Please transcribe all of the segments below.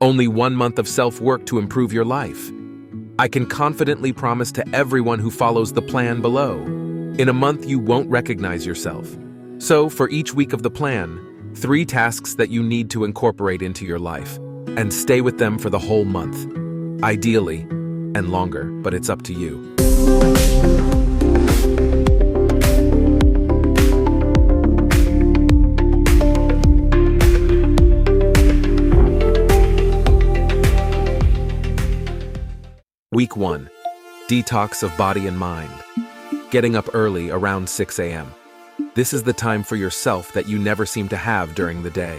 Only 1 month of self-work to improve your life. I can confidently promise to everyone who follows the plan below. In a month, you won't recognize yourself. So, for each week of the plan, 3 tasks that you need to incorporate into your life, and stay with them for the whole month. Ideally, and longer, but it's up to you. Week 1. Detox of body and mind. Getting up early around 6 a.m. This is the time for yourself that you never seem to have during the day.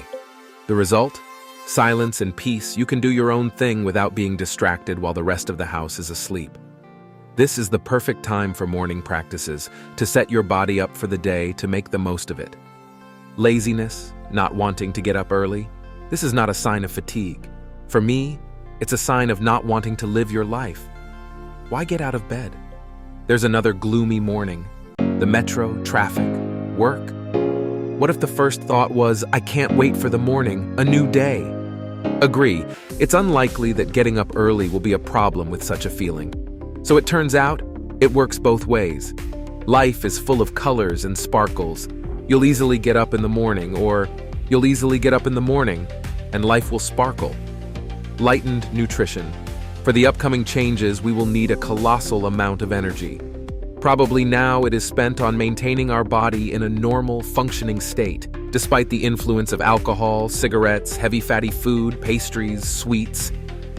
The result? Silence and peace. You can do your own thing without being distracted while the rest of the house is asleep. This is the perfect time for morning practices, to set your body up for the day, to make the most of it. Laziness, not wanting to get up early, this is not a sign of fatigue. For me, it's a sign of not wanting to live your life. Why get out of bed? There's another gloomy morning. The metro, traffic, work. What if the first thought was, I can't wait for the morning, a new day? Agree, it's unlikely that getting up early will be a problem with such a feeling. So it turns out, it works both ways. Life is full of colors and sparkles. You'll easily get up in the morning, or you'll easily get up in the morning, and life will sparkle. Lightened nutrition. For the upcoming changes, we will need a colossal amount of energy. Probably now it is spent on maintaining our body in a normal, functioning state, despite the influence of alcohol, cigarettes, heavy fatty food, pastries, sweets.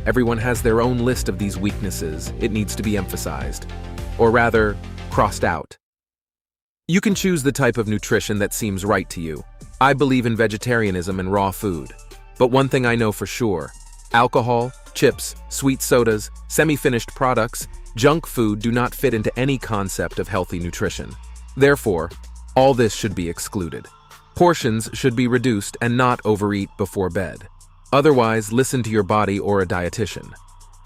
Everyone has their own list of these weaknesses. It needs to be emphasized. Or rather, crossed out. You can choose the type of nutrition that seems right to you. I believe in vegetarianism and raw food. But one thing I know for sure: alcohol, chips, sweet sodas, semi-finished products, junk food do not fit into any concept of healthy nutrition. Therefore, all this should be excluded. Portions should be reduced and not overeat before bed. Otherwise, listen to your body or a dietitian.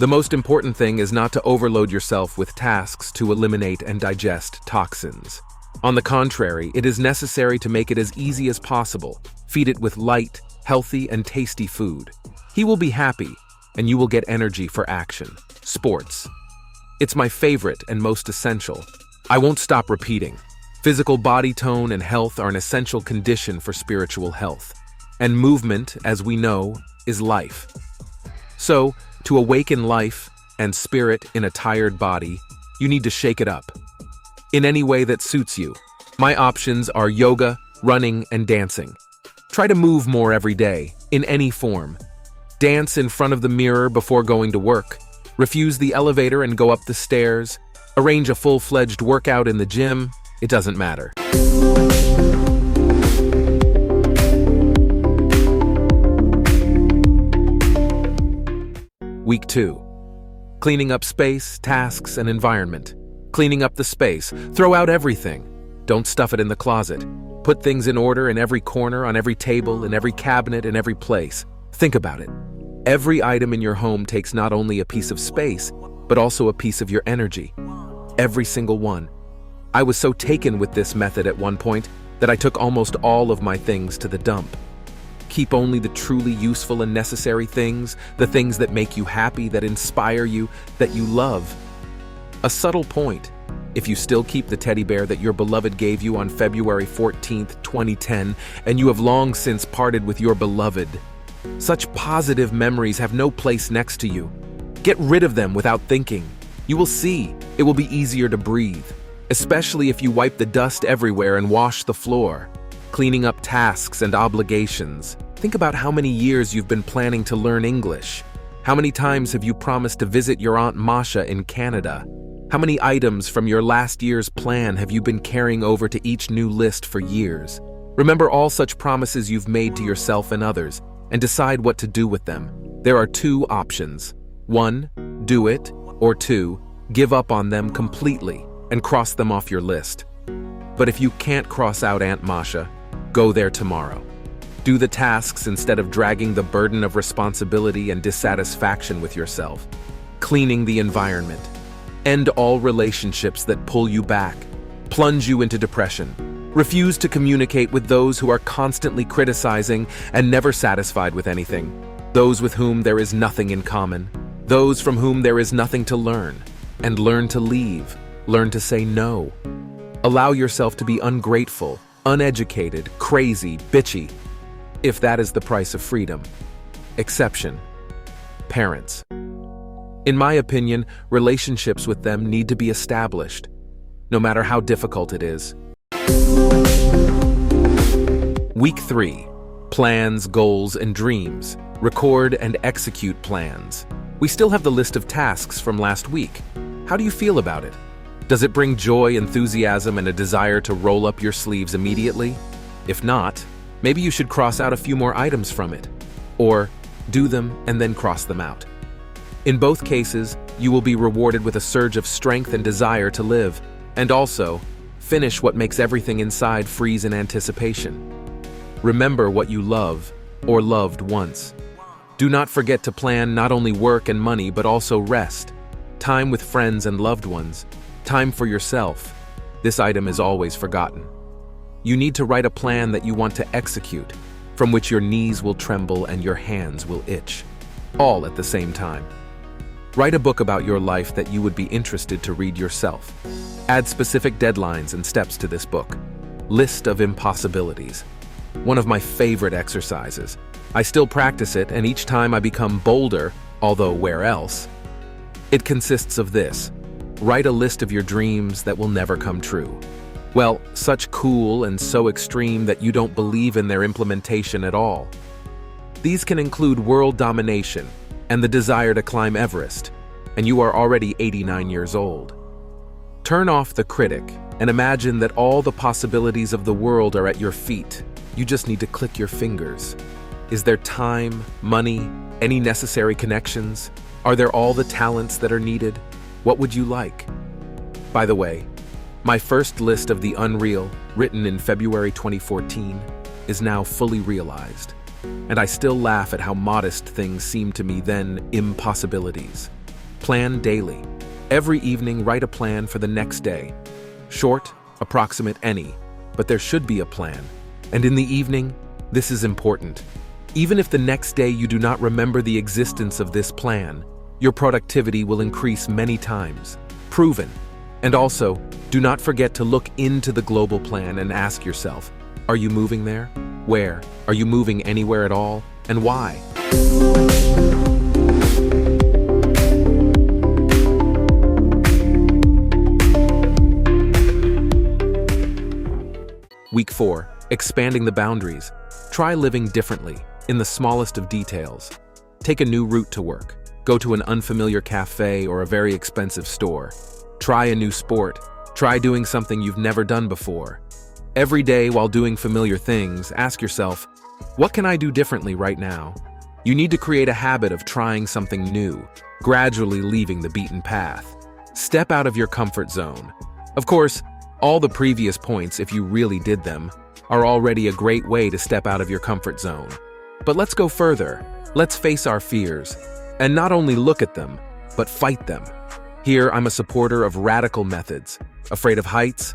The most important thing is not to overload yourself with tasks to eliminate and digest toxins. On the contrary, it is necessary to make it as easy as possible. Feed it with light, healthy, and tasty food. He will be happy, and you will get energy for action. Sports. It's my favorite and most essential. I won't stop repeating. Physical body tone and health are an essential condition for spiritual health. And movement, as we know, is life. So, to awaken life and spirit in a tired body, you need to shake it up. In any way that suits you. My options are yoga, running, and dancing. Try to move more every day, in any form. Dance in front of the mirror before going to work. Refuse the elevator and go up the stairs. Arrange a full-fledged workout in the gym. It doesn't matter. Week 2. Cleaning up space, tasks, and environment. Cleaning up the space. Throw out everything. Don't stuff it in the closet. Put things in order in every corner, on every table, in every cabinet, in every place. Think about it. Every item in your home takes not only a piece of space, but also a piece of your energy. Every single one. I was so taken with this method at one point that I took almost all of my things to the dump. Keep only the truly useful and necessary things, the things that make you happy, that inspire you, that you love. A subtle point. If you still keep the teddy bear that your beloved gave you on February 14th, 2010, and you have long since parted with your beloved, such positive memories have no place next to you. Get rid of them without thinking. You will see, it will be easier to breathe, especially if you wipe the dust everywhere and wash the floor. Cleaning up tasks and obligations. Think about how many years you've been planning to learn English. How many times have you promised to visit your Aunt Masha in Canada? How many items from your last year's plan have you been carrying over to each new list for years? Remember all such promises you've made to yourself and others, and decide what to do with them. There are 2 options. 1, do it, or 2, give up on them completely and cross them off your list. But if you can't cross out Aunt Masha, go there tomorrow. Do the tasks instead of dragging the burden of responsibility and dissatisfaction with yourself. Cleaning the environment. End all relationships that pull you back, plunge you into depression. Refuse to communicate with those who are constantly criticizing and never satisfied with anything. those with whom there is nothing in common, those from whom there is nothing to learn, and learn to leave, learn to say no. Allow yourself to be ungrateful, uneducated, crazy, bitchy, if that is the price of freedom. Exception: parents. In my opinion, relationships with them need to be established, no matter how difficult it is. Week 3. Plans, goals, and dreams. Record and execute plans. We still have the list of tasks from last week. How do you feel about it? Does it bring joy, enthusiasm, and a desire to roll up your sleeves immediately? If not, maybe you should cross out a few more items from it. Or do them and then cross them out. In both cases, you will be rewarded with a surge of strength and desire to live, and also finish what makes everything inside freeze in anticipation. Remember what you love or loved once. Do not forget to plan not only work and money but also rest, time with friends and loved ones, time for yourself. This item is always forgotten. You need to write a plan that you want to execute, from which your knees will tremble and your hands will itch, all at the same time. Write a book about your life that you would be interested to read yourself. Add specific deadlines and steps to this book. List of impossibilities. One of my favorite exercises. I still practice it, and each time I become bolder, although where else? It consists of this. Write a list of your dreams that will never come true. Well, such cool and so extreme that you don't believe in their implementation at all. These can include world domination and the desire to climb Everest, and you are already 89 years old. Turn off the critic and imagine that all the possibilities of the world are at your feet. You just need to click your fingers. Is there time, money, any necessary connections? Are there all the talents that are needed? What would you like? By the way, my first list of the unreal, written in February 2014, is now fully realized, and I still laugh at how modest things seemed to me then. Impossibilities. Plan daily. Every evening, write a plan for the next day. Short, approximate, any, but there should be a plan. And in the evening, this is important. Even if the next day you do not remember the existence of this plan, your productivity will increase many times. Proven. And also, do not forget to look into the global plan and ask yourself, are you moving there? Where? Are you moving anywhere at all? And why? Week 4. Expanding the boundaries. Try living differently, in the smallest of details. Take a new route to work. Go to an unfamiliar cafe or a very expensive store. Try a new sport. Try doing something you've never done before. Every day while doing familiar things, ask yourself, what can I do differently right now? You need to create a habit of trying something new, gradually leaving the beaten path. Step out of your comfort zone. Of course, all the previous points, if you really did them, are already a great way to step out of your comfort zone. But let's go further. Let's face our fears, and not only look at them, but fight them. Here, I'm a supporter of radical methods. Afraid of heights?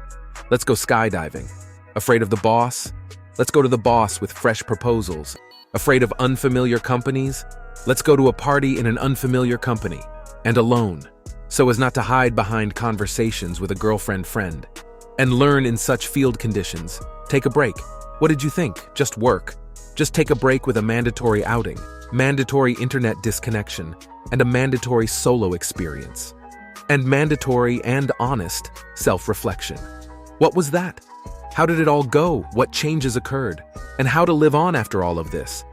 Let's go skydiving. Afraid of the boss? Let's go to the boss with fresh proposals. Afraid of unfamiliar companies? Let's go to a party in an unfamiliar company, and alone, so as not to hide behind conversations with a girlfriend friend. And learn in such field conditions. Take a break. What did you think? Just work. Just take a break with a mandatory outing, mandatory internet disconnection, and a mandatory solo experience. And mandatory and honest self-reflection. What was that? How did it all go? What changes occurred? And how to live on after all of this?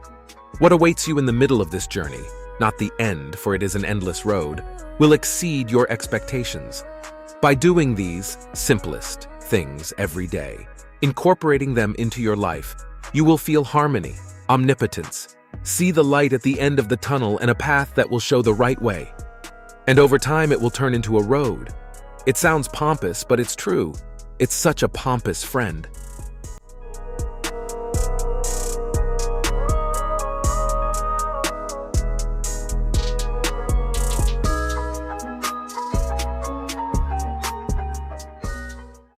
What awaits you in the middle of this journey, not the end, for it is an endless road, will exceed your expectations. By doing these simplest things every day, incorporating them into your life, you will feel harmony, omnipotence, see the light at the end of the tunnel and a path that will show the right way. And over time it will turn into a road. It sounds pompous, but it's true. It's such a pompous friend.